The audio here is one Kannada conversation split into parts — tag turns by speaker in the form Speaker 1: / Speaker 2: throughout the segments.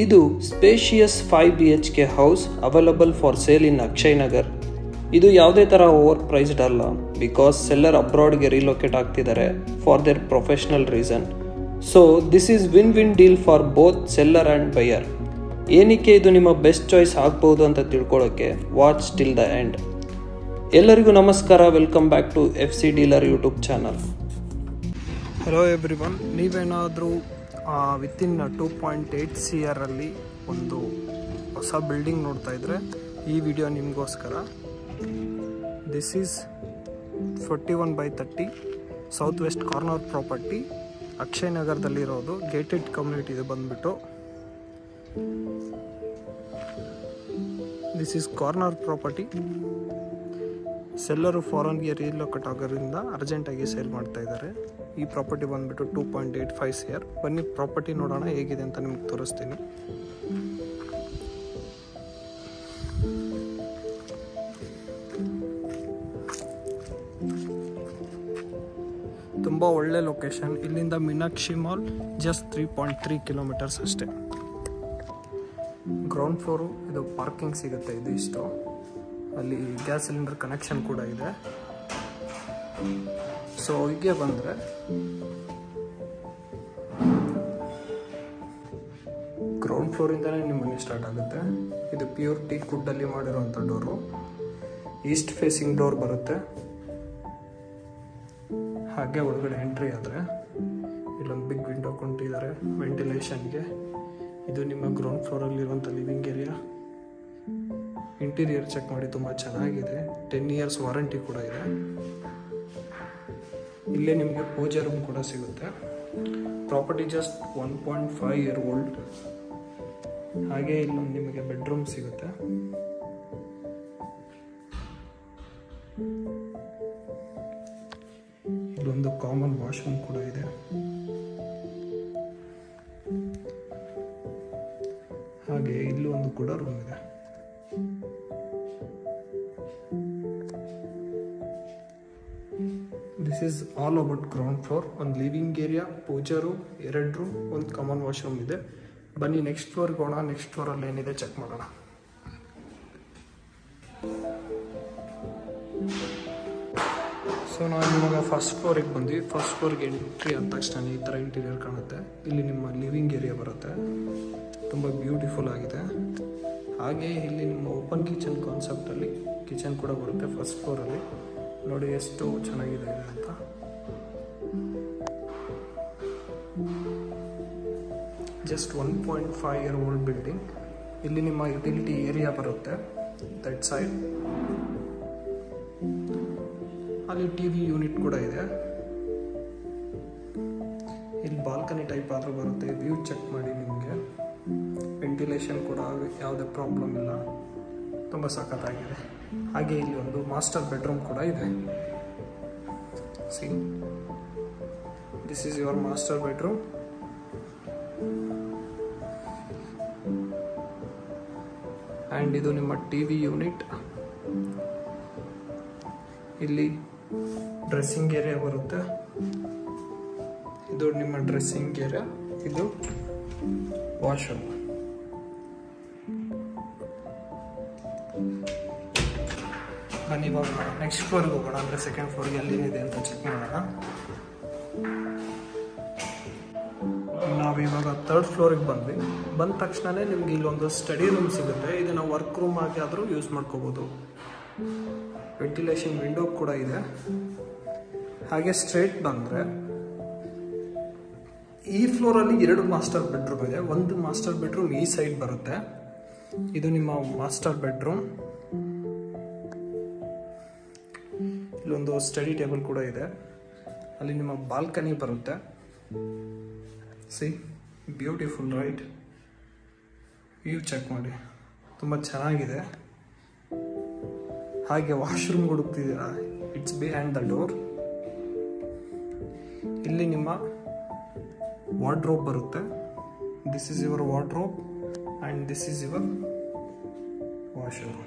Speaker 1: ಇದು spacious 5 BHK house available for sale in Akshay Nagar. ಇದು ಯಾವುದೇ ಥರ ಓವರ್ ಪ್ರೈಸ್ಡ್ ಅಲ್ಲ, ಬಿಕಾಸ್ ಸೆಲ್ಲರ್ ಅಬ್ರಾಡ್ಗೆ ರಿಲೊಕೇಟ್ ಆಗ್ತಿದ್ದಾರೆ for their professional reason. So this is win win deal for both seller and buyer. ಏನಕ್ಕೆ ಇದು ನಿಮ್ಮ ಬೆಸ್ಟ್ ಚಾಯ್ಸ್ ಆಗ್ಬೋದು ಅಂತ ತಿಳ್ಕೊಳ್ಳೋಕ್ಕೆ ವಾಚ್ ಟಿಲ್ ದ ಎಂಡ್. ಎಲ್ಲರಿಗೂ ನಮಸ್ಕಾರ, welcome back to FC dealer YouTube channel. Hello everyone, ನೀವೇನಾದರೂ ವಿತಿನ್ 2.8 CR ಅಲ್ಲಿ ಒಂದು ಹೊಸ ಬಿಲ್ಡಿಂಗ್ ನೋಡ್ತಾ ಇದ್ರೆ ಈ ವಿಡಿಯೋ ನಿಮಗೋಸ್ಕರ. This is 41/30 south west corner property, Akshay ನಗರದಲ್ಲಿರೋದು. ಗೇಟೆಡ್ ಕಮ್ಯುನಿಟಿ ಇದು ಬಂದ್ಬಿಟ್ಟು. This is corner property. Seller ಫಾರನ್ಗೆ ರೀಲೊಕೇಟ್ ಆಗೋದ್ರಿಂದ ಅರ್ಜೆಂಟಾಗಿ ಸೇಲ್ ಮಾಡ್ತಾ ಇದ್ದಾರೆ. ಈ ಪ್ರಾಪರ್ಟಿ ಬಂದ್ಬಿಟ್ಟು 2.85 CR. ಬನ್ನಿ ಪ್ರಾಪರ್ಟಿ ನೋಡೋಣ ಹೇಗಿದೆ ಅಂತ ನಿಮ್ಗೆ ತೋರಿಸ್ತೀನಿ. ತುಂಬ ಒಳ್ಳೆ ಲೊಕೇಶನ್. ಇಲ್ಲಿಂದ ಮೀನಾಕ್ಷಿ ಮಾಲ್ ಜಸ್ಟ್ 3.3 ಕಿಲೋಮೀಟರ್ಸ್ ಅಷ್ಟೇ. ಗ್ರೌಂಡ್ ಫ್ಲೋರು, ಇದು ಪಾರ್ಕಿಂಗ್ ಸಿಗುತ್ತೆ. ಇದು ಇಷ್ಟು, ಅಲ್ಲಿ ಗ್ಯಾಸ್ ಸಿಲಿಂಡರ್ ಕನೆಕ್ಷನ್ ಕೂಡ ಇದೆ. ಸೊ ಹೀಗೆ ಬಂದರೆ ಗ್ರೌಂಡ್ ಫ್ಲೋರಿಂದನೇ ನಿಮ್ಮ ಮನೆ ಸ್ಟಾರ್ಟ್ ಆಗುತ್ತೆ. ಇದು ಪ್ಯೂರ್ ಟೀಕ್ ವುಡ್ಡಲ್ಲಿ ಮಾಡಿರೋಂಥ ಡೋರು. ಈಸ್ಟ್ ಫೇಸಿಂಗ್ ಡೋರ್ ಬರುತ್ತೆ. ಹಾಗೆ ಒಳಗಡೆ ಎಂಟ್ರಿ ಆದರೆ ಇಲ್ಲೊಂದು ಬಿಗ್ ವಿಂಡೋ ಕೊಂಡಿದ್ದಾರೆ ವೆಂಟಿಲೇಷನ್ಗೆ. ಇದು ನಿಮ್ಮ ಗ್ರೌಂಡ್ ಫ್ಲೋರಲ್ಲಿರುವಂಥ ಲಿವಿಂಗ್ ಏರಿಯಾ. ಇಂಟೀರಿಯರ್ ಚೆಕ್ ಮಾಡಿ, ತುಂಬ ಚೆನ್ನಾಗಿದೆ. 10 years ವಾರಂಟಿ ಕೂಡ ಇದೆ. ಇಲ್ಲೇ ನಿಮಗೆ ಪೂಜಾ ರೂಮ್ ಕೂಡ ಸಿಗುತ್ತೆ. Property just 1.5 year old. ಹಾಗೆ ಇಲ್ಲೊಂದು ನಿಮಗೆ ಬೆಡ್ರೂಮ್ ಸಿಗುತ್ತೆ. ಇಲ್ಲೊಂದು ಕಾಮನ್ ವಾಶ್ರೂಮ್ ಕೂಡ ಇದೆ. ಹಾಗೆ ಇಲ್ಲೂ ಒಂದು ಕೂಡ ರೂಮ್ ಇದೆ. This is all about ground floor. ಒಂದು living area, puja room, 2 room, ಒಂದು ಕಾಮನ್ ವಾಶ್ರೂಮ್ ಇದೆ. ಬನ್ನಿ ನೆಕ್ಸ್ಟ್ ಫ್ಲೋರ್ಗೆ ಹೋಗೋಣ. ನೆಕ್ಸ್ಟ್ ಫ್ಲೋರಲ್ಲಿ ಏನಿದೆ ಚೆಕ್ ಮಾಡೋಣ. ಸೊ ನಾವು ಇವಾಗ ಫಸ್ಟ್ ಫ್ಲೋರಿಗೆ ಬಂದ್ವಿ. ಫಸ್ಟ್ ಫ್ಲೋರ್ಗೆ ಎಂಟ್ರಿ ಆದ ತಕ್ಷಣ ಈ ಥರ ಇಂಟೀರಿಯರ್ ಕಾಣುತ್ತೆ. ಇಲ್ಲಿ ನಿಮ್ಮ ಲಿವಿಂಗ್ ಏರಿಯಾ ಬರುತ್ತೆ. ತುಂಬ ಬ್ಯೂಟಿಫುಲ್ ಆಗಿದೆ. ಹಾಗೆ ಇಲ್ಲಿ ನಿಮ್ಮ ಓಪನ್ ಕಿಚನ್ ಕಾನ್ಸೆಪ್ಟಲ್ಲಿ ಕಿಚನ್ ಕೂಡ ಬರುತ್ತೆ ಫಸ್ಟ್ ಫ್ಲೋರಲ್ಲಿ. ನೋಡಿ ಎಷ್ಟು ಚೆನ್ನಾಗಿದೆ ಅಂತ. Just 1.5 year old building. ಇಲ್ಲಿ ನಿಮ್ಮ ಯುಟಿಲಿಟಿ ಏರಿಯಾ ಬರುತ್ತೆ ದಟ್ ಸೈಡ್. ಅಲ್ಲಿ TV ಯೂನಿಟ್ ಕೂಡ ಇದೆ. ಇಲ್ಲಿ ಬಾಲ್ಕನಿ ಟೈಪ್ ಆದರೂ ಬರುತ್ತೆ. ವ್ಯೂ ಚೆಕ್ ಮಾಡಿ, ನಿಮಗೆ ವೆಂಟಿಲೇಷನ್ ಕೂಡ ಯಾವುದೇ ಪ್ರಾಬ್ಲಮ್ ಇಲ್ಲ. ತುಂಬ ಸಖತ್ತಾಗಿದೆ. ಹಾಗೆ ಇಲ್ಲಿ ಒಂದು ಮಾಸ್ಟರ್ ಬೆಡ್ರೂಮ್ ಕೂಡ ಇದೆ. C, this is your master bedroom. And ಇದು ನಿಮ್ಮ TV ಯೂನಿಟ್. ಇಲ್ಲಿ ಡ್ರೆಸ್ಸಿಂಗ್ ಏರಿಯಾ ಬರುತ್ತೆ. ಇದು ನಿಮ್ಮ ಡ್ರೆಸ್ಸಿಂಗ್ ಏರಿಯಾ. ಇದು ವಾಶ್ರೂಮ್. ಬನ್ನಿ ಇವಾಗ ನೆಕ್ಸ್ಟ್ ಫ್ಲೋರ್ಗೆ ಹೋಗೋಣ. ಅಂದರೆ ಸೆಕೆಂಡ್ ಫ್ಲೋರ್ಗೆ ಎಲ್ಲಿದೆ ಅಂತ ಚೆಕ್ ಮಾಡೋಣ. ನಾವಿವಾಗ 3rd ಫ್ಲೋರಿಗೆ ಬಂದ್ವಿ. ಬಂದ ತಕ್ಷಣವೇ ನಿಮ್ಗೆ ಇಲ್ಲೊಂದು ಸ್ಟಡಿ ರೂಮ್ ಸಿಗುತ್ತೆ. ಇದನ್ನು ವರ್ಕ್ ರೂಮ್ ಆಗಿ ಆದರೂ ಯೂಸ್ ಮಾಡ್ಕೋಬೋದು. ವೆಂಟಿಲೇಷನ್ ವಿಂಡೋ ಕೂಡ ಇದೆ. ಹಾಗೆ ಸ್ಟ್ರೇಟ್ ಬಂದರೆ ಈ ಫ್ಲೋರಲ್ಲಿ 2 ಮಾಸ್ಟರ್ ಬೆಡ್ರೂಮ್ ಇದೆ. ಒಂದು ಮಾಸ್ಟರ್ ಬೆಡ್ರೂಮ್ ಈ ಸೈಡ್ ಬರುತ್ತೆ. ಇದು ನಿಮ್ಮ ಮಾಸ್ಟರ್ ಬೆಡ್ರೂಮ್. ಇಲ್ಲೊಂದು ಸ್ಟಡಿ ಟೇಬಲ್ ಕೂಡ ಇದೆ. ಅಲ್ಲಿ ನಿಮ್ಮ ಬಾಲ್ಕನಿ ಬರುತ್ತೆ. See, beautiful right? View check ಮಾಡಿ, ತುಂಬ ಚೆನ್ನಾಗಿದೆ. ಹಾಗೆ ವಾಶ್ರೂಮ್ ಹುಡುಕ್ತಿದ್ದೀರಾ, ಇಟ್ಸ್ ಬಿಹೈಂಡ್ ದ ಡೋರ್. ಇಲ್ಲಿ ನಿಮ್ಮ ವಾರ್ಡ್ರೋಬ್ ಬರುತ್ತೆ. This is your wardrobe and this is your washroom.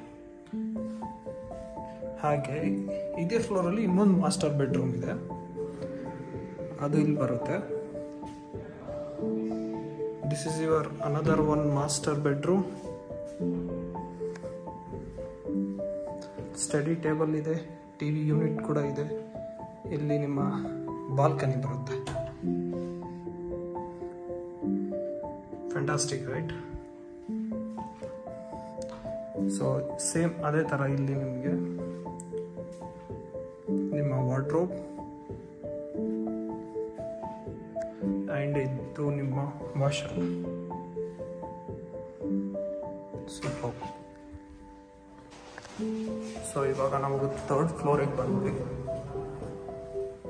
Speaker 1: ಹಾಗೆ ಇದೇ ಫ್ಲೋರಲ್ಲಿ ಇನ್ನೊಂದು ಮಾಸ್ಟರ್ ಬೆಡ್ರೂಮ್ ಇದೆ. ಅದು ಇಲ್ಲಿ ಬರುತ್ತೆ. This is your another one master bedroom. Study table ಇದೆ, ಟಿವಿ ಯೂನಿಟ್ ಕೂಡ ಇದೆ. ಇಲ್ಲಿ ನಿಮ್ಮ ಬಾಲ್ಕನಿ ಬರುತ್ತೆ. Fantastic right? ಸೊ ಸೇಮ್ ಅದೇ ಥರ ಇಲ್ಲಿ ನಿಮಗೆ ನಿಮ್ಮ ವಾರ್ಡ್ರೋಬ್ ಆ್ಯಂಡ್ ಇದು ನಿಮ್ಮ ವಾಶ್ರೂಮ್. ಸೂಪರ್. ಸೊ ಇವಾಗ ನಮಗೆ ಥರ್ಡ್ ಫ್ಲೋರಿಗೆ ಬಂದ್ವಿ.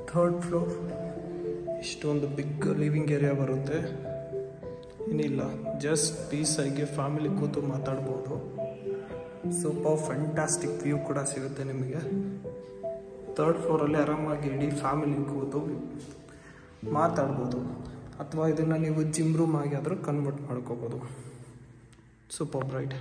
Speaker 1: ಥರ್ಡ್ ಫ್ಲೋರ್ ಇಷ್ಟೊಂದು ಬಿಗ್ ಲಿವಿಂಗ್ ಏರಿಯಾ ಬರುತ್ತೆ. ಏನಿಲ್ಲ, ಜಸ್ಟ್ ಪೀಸಾಗಿ ಫ್ಯಾಮಿಲಿ ಕೂತು ಮಾತಾಡ್ಬೋದು. ಸೂಪರ್ ಫ್ಯಾಂಟಾಸ್ಟಿಕ್ ವ್ಯೂ ಕೂಡ ಸಿಗುತ್ತೆ ನಿಮಗೆ. ಥರ್ಡ್ ಫ್ಲೋರಲ್ಲಿ ಆರಾಮಾಗಿ ಇಡೀ ಫ್ಯಾಮಿಲಿ ಕೂತು ಮಾತಾಡ್ಬೋದು, ಅಥವಾ ಇದನ್ನು ನೀವು ಜಿಮ್ ರೂಮ್ ಆಗಿ ಆದರೂ ಕನ್ವರ್ಟ್ ಮಾಡ್ಕೋಬೋದು. Super right?